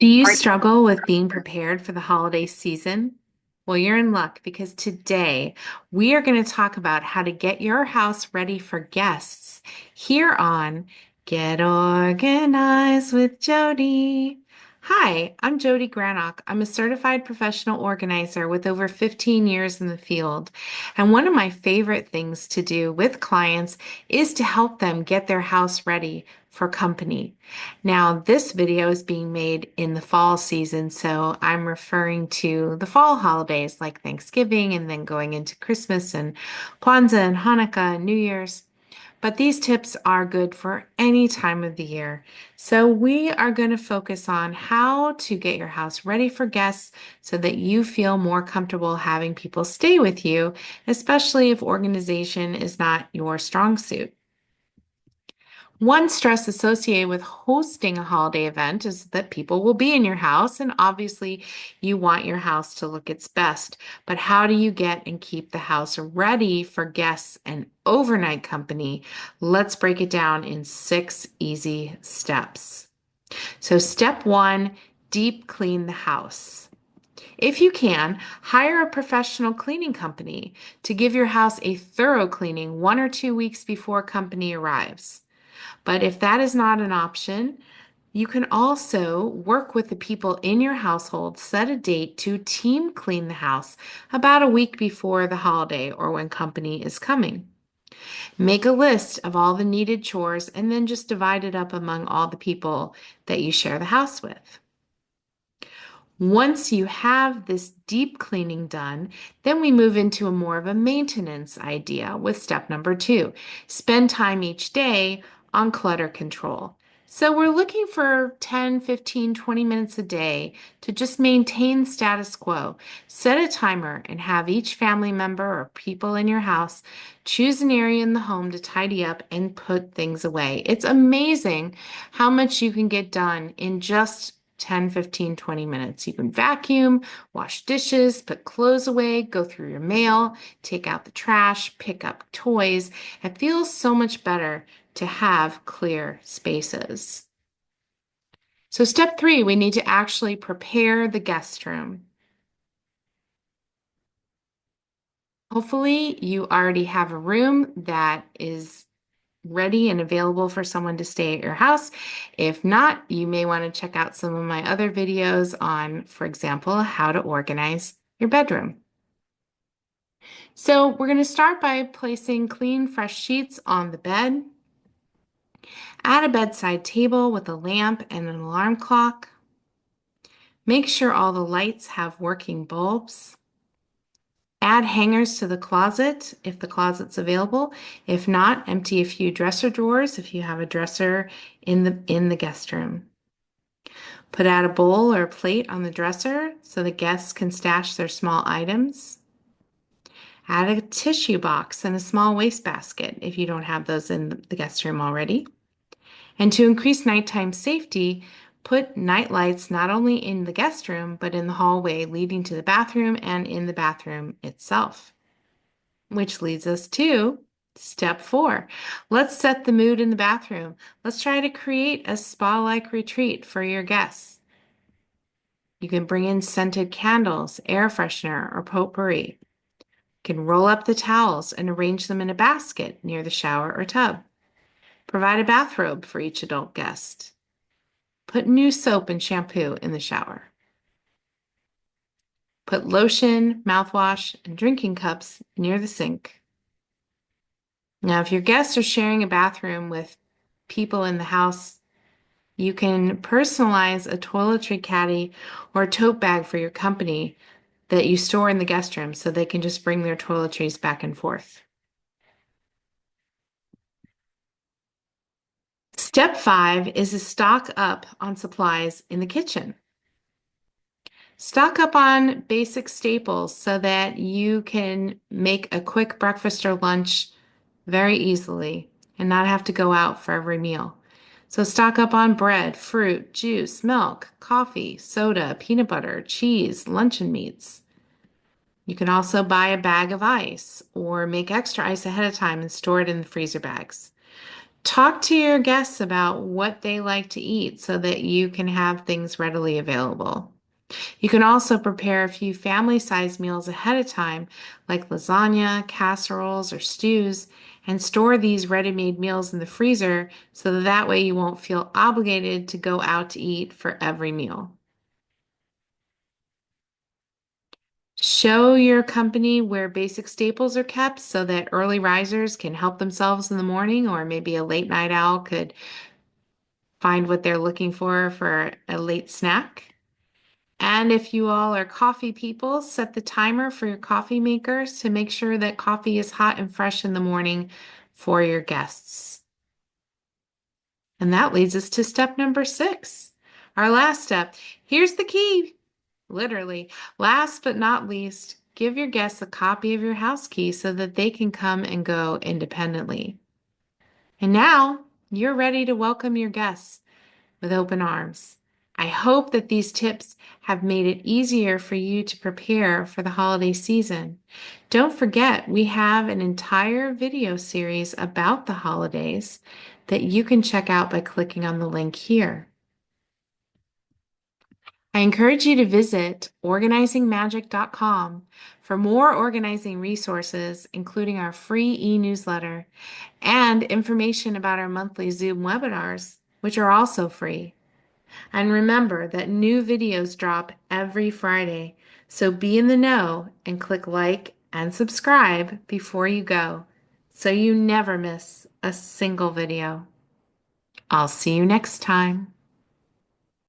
Do you struggle with being prepared for the holiday season? Well, you're in luck because today we are going to talk about how to get your house ready for guests here on Get Organized with Jodi. Hi, I'm Jodi Granok. I'm a certified professional organizer with over 15 years in the field. And one of my favorite things to do with clients is to help them get their house ready for company. Now, this video is being made in the fall season, so I'm referring to the fall holidays like Thanksgiving and then going into Christmas and Kwanzaa and Hanukkah and New Year's. But these tips are good for any time of the year. So we are going to focus on how to get your house ready for guests so that you feel more comfortable having people stay with you, especially if organization is not your strong suit. One stress associated with hosting a holiday event is that people will be in your house, and obviously, you want your house to look its best. But how do you get and keep the house ready for guests and overnight company? Let's break it down in 6 easy steps. So, step 1, deep clean the house. If you can, hire a professional cleaning company to give your house a thorough cleaning 1 or 2 weeks before company arrives. But if that is not an option, you can also work with the people in your household, set a date to team clean the house about a week before the holiday or when company is coming. Make a list of all the needed chores and then just divide it up among all the people that you share the house with. Once you have this deep cleaning done, then we move into a more of a maintenance idea with step number 2. Spend time each day on clutter control. So we're looking for 10, 15, 20 minutes a day to just maintain status quo. Set a timer and have each family member or people in your house choose an area in the home to tidy up and put things away. It's amazing how much you can get done in just 10, 15, 20 minutes. You can vacuum, wash dishes, put clothes away, go through your mail, take out the trash, pick up toys. It feels so much better to have clear spaces. So step 3, we need to actually prepare the guest room. Hopefully you already have a room that is ready and available for someone to stay at your house. If not, you may want to check out some of my other videos on, for example, how to organize your bedroom. So we're going to start by placing clean, fresh sheets on the bed. Add a bedside table with a lamp and an alarm clock. Make sure all the lights have working bulbs. Add hangers to the closet if the closet's available. If not, empty a few dresser drawers if you have a dresser in the guest room. Put out a bowl or a plate on the dresser so the guests can stash their small items. Add a tissue box and a small wastebasket if you don't have those in the guest room already. And to increase nighttime safety, put night lights not only in the guest room, but in the hallway leading to the bathroom and in the bathroom itself. Which leads us to step 4. Let's set the mood in the bathroom. Let's try to create a spa-like retreat for your guests. You can bring in scented candles, air freshener, or potpourri. You can roll up the towels and arrange them in a basket near the shower or tub. Provide a bathrobe for each adult guest. Put new soap and shampoo in the shower. Put lotion, mouthwash, and drinking cups near the sink. Now, if your guests are sharing a bathroom with people in the house, you can personalize a toiletry caddy or a tote bag for your company that you store in the guest room so they can just bring their toiletries back and forth. Step 5 is to stock up on supplies in the kitchen. Stock up on basic staples so that you can make a quick breakfast or lunch very easily and not have to go out for every meal. So stock up on bread, fruit, juice, milk, coffee, soda, peanut butter, cheese, luncheon meats. You can also buy a bag of ice or make extra ice ahead of time and store it in the freezer bags. Talk to your guests about what they like to eat so that you can have things readily available. You can also prepare a few family-sized meals ahead of time, like lasagna, casseroles, or stews, and store these ready-made meals in the freezer so that way you won't feel obligated to go out to eat for every meal. Show your company where basic staples are kept so that early risers can help themselves in the morning, or maybe a late night owl could find what they're looking for a late snack. And if you all are coffee people, set the timer for your coffee makers to make sure that coffee is hot and fresh in the morning for your guests. And that leads us to step number 6, our last step. Here's the key, literally. Last but not least, give your guests a copy of your house key so that they can come and go independently. And now you're ready to welcome your guests with open arms. I hope that these tips have made it easier for you to prepare for the holiday season. Don't forget, we have an entire video series about the holidays that you can check out by clicking on the link here. I encourage you to visit organizingmagic.com for more organizing resources, including our free e-newsletter and information about our monthly Zoom webinars, which are also free. And remember that new videos drop every Friday, so be in the know and click like and subscribe before you go so you never miss a single video. I'll see you next time.